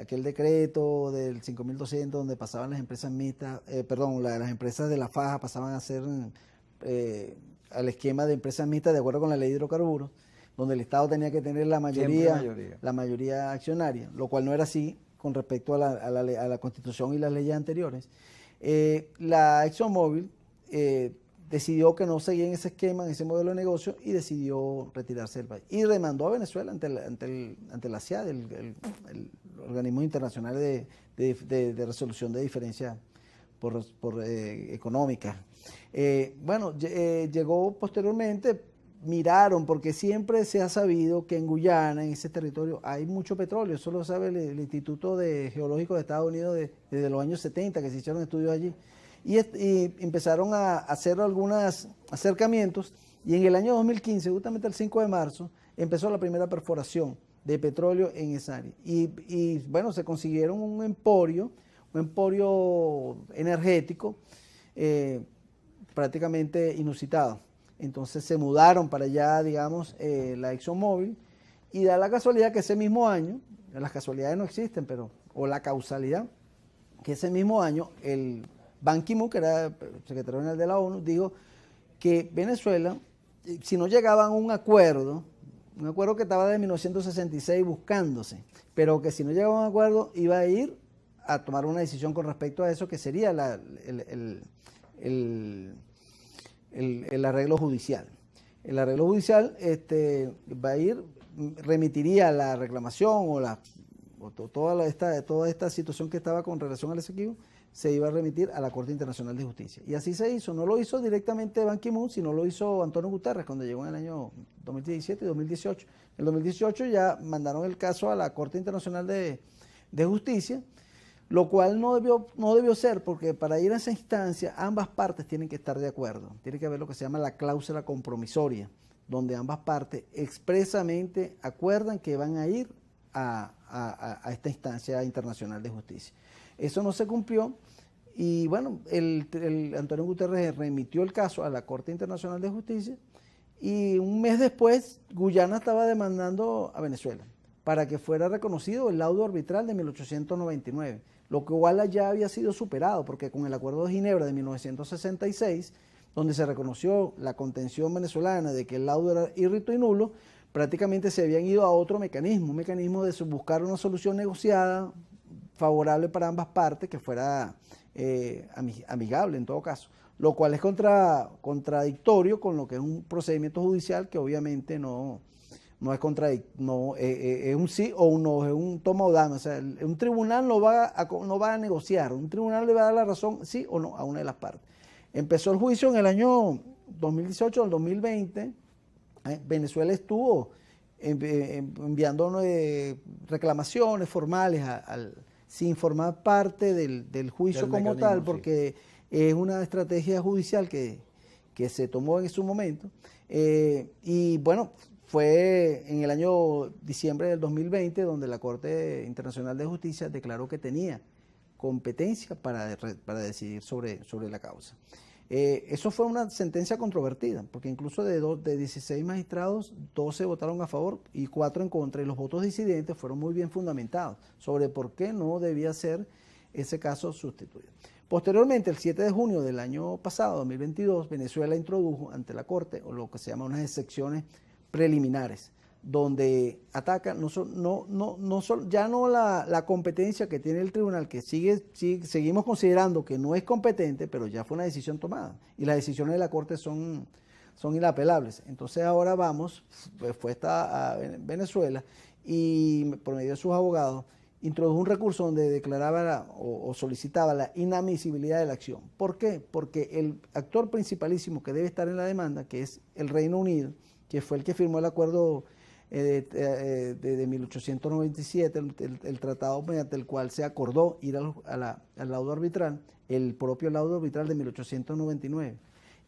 aquel decreto del 5200 donde pasaban las empresas mixtas, las empresas de la faja pasaban a ser al esquema de empresas mixtas de acuerdo con la ley de hidrocarburos, donde el Estado tenía que tener la mayoría accionaria, lo cual no era así con respecto a la Constitución y las leyes anteriores. La ExxonMobil decidió que no seguía en ese esquema, en ese modelo de negocio, y decidió retirarse del país. Y demandó a Venezuela ante la CIAD, el organismo internacional de resolución de diferencias económicas. Llegó posteriormente, miraron, porque siempre se ha sabido que en Guyana, en ese territorio, hay mucho petróleo. Eso lo sabe el Instituto Geológico de Estados Unidos desde los años 70, que se hicieron estudios allí. Y empezaron a hacer algunos acercamientos, y en el año 2015, justamente el 5 de marzo, empezó la primera perforación de petróleo en esa área. Y bueno, se consiguieron un emporio energético prácticamente inusitado. Entonces se mudaron para allá, digamos, la ExxonMobil, y da la casualidad que ese mismo año, las casualidades no existen, o la causalidad, que ese mismo año el Ban Ki-moon, que era secretario general de la ONU, dijo que Venezuela, si no llegaban a un acuerdo que estaba desde 1966 buscándose, pero que si no llegaba a un acuerdo iba a ir a tomar una decisión con respecto a eso, que sería el arreglo judicial. El arreglo judicial va a ir, remitiría la reclamación toda esta situación que estaba con relación al Esequibo, se iba a remitir a la Corte Internacional de Justicia. Y así se hizo. No lo hizo directamente Ban Ki-moon, sino lo hizo Antonio Guterres cuando llegó en el año 2017 y 2018. En el 2018 ya mandaron el caso a la Corte Internacional de Justicia, lo cual no debió ser, porque para ir a esa instancia ambas partes tienen que estar de acuerdo. Tiene que haber lo que se llama la cláusula compromisoria, donde ambas partes expresamente acuerdan que van a ir a esta instancia internacional de justicia. Eso no se cumplió, y bueno, el Antonio Guterres remitió el caso a la Corte Internacional de Justicia, y un mes después Guyana estaba demandando a Venezuela para que fuera reconocido el laudo arbitral de 1899, lo cual ya había sido superado, porque con el Acuerdo de Ginebra de 1966, donde se reconoció la contención venezolana de que el laudo era irrito y nulo, prácticamente se habían ido a otro mecanismo, un mecanismo de buscar una solución negociada, favorable para ambas partes, que fuera amigable en todo caso, lo cual es contradictorio con lo que es un procedimiento judicial, que obviamente no es un sí o un no, es un toma o dame. O sea, un tribunal no va a negociar, un tribunal le va a dar la razón sí o no a una de las partes. Empezó el juicio en el año 2018 al 2020, Venezuela estuvo enviando reclamaciones formales sin formar parte del juicio como tal, porque es una estrategia judicial que se tomó en su momento. Y bueno, fue en el año diciembre del 2020 donde la Corte Internacional de Justicia declaró que tenía competencia para decidir sobre la causa. Eso fue una sentencia controvertida, porque incluso de 16 magistrados, 12 votaron a favor y 4 en contra, y los votos disidentes fueron muy bien fundamentados sobre por qué no debía ser ese caso sustituido. Posteriormente, el 7 de junio del año pasado, 2022, Venezuela introdujo ante la Corte, o lo que se llama unas excepciones preliminares, donde ataca ya no la competencia que tiene el tribunal, que seguimos considerando que no es competente, pero ya fue una decisión tomada, y las decisiones de la Corte son inapelables. Entonces ahora fue a Venezuela, y por medio de sus abogados introdujo un recurso donde declaraba o solicitaba la inadmisibilidad de la acción. ¿Por qué? Porque el actor principalísimo que debe estar en la demanda, que es el Reino Unido, que fue el que firmó el acuerdo de 1897, el tratado mediante el cual se acordó ir al laudo arbitral, el propio laudo arbitral de 1899,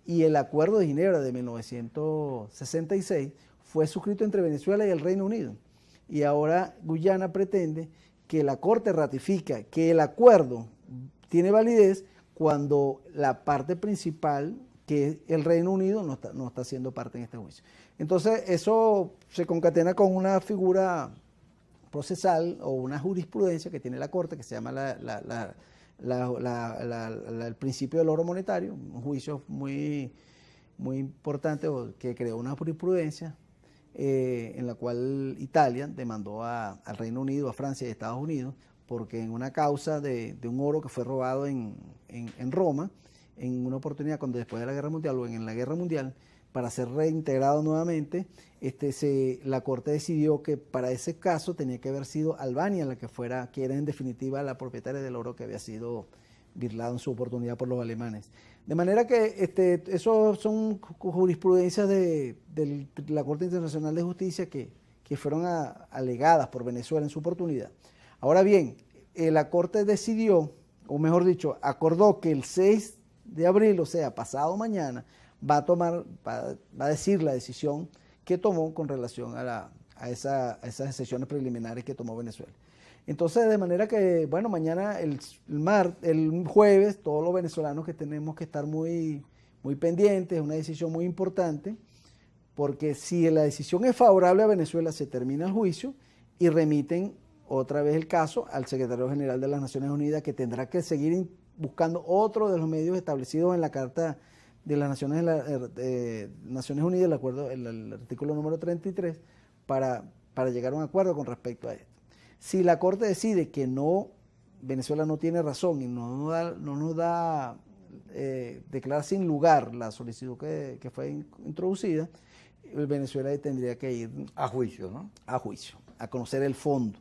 y el acuerdo de Ginebra de 1966, fue suscrito entre Venezuela y el Reino Unido. Y ahora Guyana pretende que la Corte ratifica que el acuerdo tiene validez cuando la parte principal, que es el Reino Unido, no está siendo parte en este juicio. Entonces eso se concatena con una figura procesal o una jurisprudencia que tiene la Corte que se llama el principio del oro monetario, un juicio muy importante que creó una jurisprudencia en la cual Italia demandó al Reino Unido, a Francia y a Estados Unidos, porque en una causa de un oro que fue robado en Roma, en una oportunidad cuando después de la Guerra Mundial o en la Guerra Mundial, para ser reintegrado nuevamente, la Corte decidió que para ese caso tenía que haber sido Albania la que era en definitiva la propietaria del oro que había sido birlado en su oportunidad por los alemanes. De manera que eso son jurisprudencias de la Corte Internacional de Justicia que fueron alegadas por Venezuela en su oportunidad. Ahora bien, la Corte decidió, o mejor dicho, acordó que el 6 de abril, o sea, pasado mañana, va a decir la decisión que tomó con relación a esas decisiones preliminares que tomó Venezuela. Entonces, de manera que, bueno, mañana, el jueves, todos los venezolanos que tenemos que estar muy pendientes, es una decisión muy importante, porque si la decisión es favorable a Venezuela, se termina el juicio y remiten otra vez el caso al secretario general de las Naciones Unidas, que tendrá que seguir buscando otro de los medios establecidos en la Carta de las Naciones Unidas, el acuerdo, el artículo número 33, para llegar a un acuerdo con respecto a esto. Si la Corte decide que Venezuela no tiene razón y no nos declara sin lugar la solicitud que fue introducida, Venezuela tendría que ir a juicio, ¿no? A juicio, a conocer el fondo.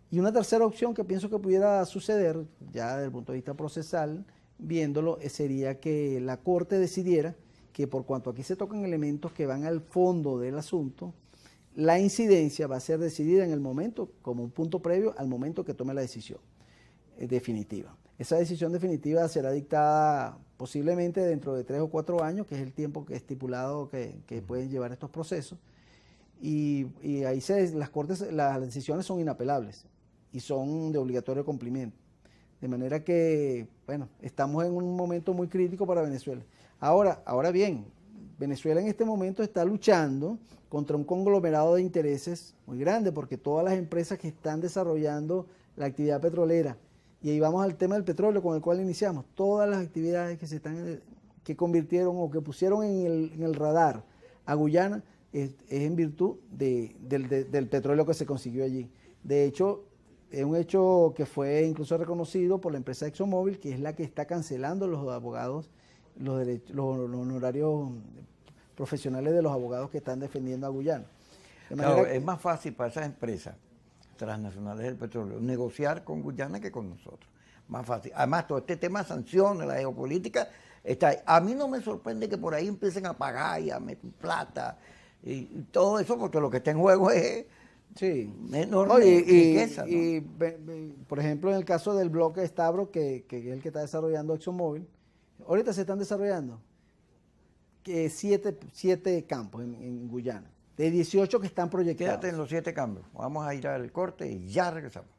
Y una tercera opción que pienso que pudiera suceder, ya desde el punto de vista procesal, viéndolo, sería que la Corte decidiera que por cuanto aquí se tocan elementos que van al fondo del asunto, la incidencia va a ser decidida en el momento, como un punto previo al momento que tome la decisión definitiva. Esa decisión definitiva será dictada posiblemente dentro de 3 o 4 años, que es el tiempo que estipulado que pueden llevar estos procesos. Y ahí las decisiones son inapelables y son de obligatorio cumplimiento. De manera que, bueno, estamos en un momento muy crítico para Venezuela. Ahora bien, Venezuela en este momento está luchando contra un conglomerado de intereses muy grande, porque todas las empresas que están desarrollando la actividad petrolera, y ahí vamos al tema del petróleo con el cual iniciamos, todas las actividades que convirtieron o que pusieron en el radar a Guyana es en virtud del petróleo que se consiguió allí. De hecho, es un hecho que fue incluso reconocido por la empresa ExxonMobil, que es la que está cancelando los abogados, los honorarios profesionales de los abogados que están defendiendo a Guyana. Claro, es más fácil para esas empresas transnacionales del petróleo negociar con Guyana que con nosotros. Más fácil. Además, todo este tema de sanciones, la geopolítica, está ahí. A mí no me sorprende que por ahí empiecen a pagar y a meter plata y todo eso, porque lo que está en juego es enorme riqueza, ¿no? Y, por ejemplo, en el caso del bloque Stabroek, que es el que está desarrollando ExxonMobil, ahorita se están desarrollando 7 campos en Guyana, de 18 que están proyectados. Quédate en los 7 campos. Vamos a ir al corte y ya regresamos.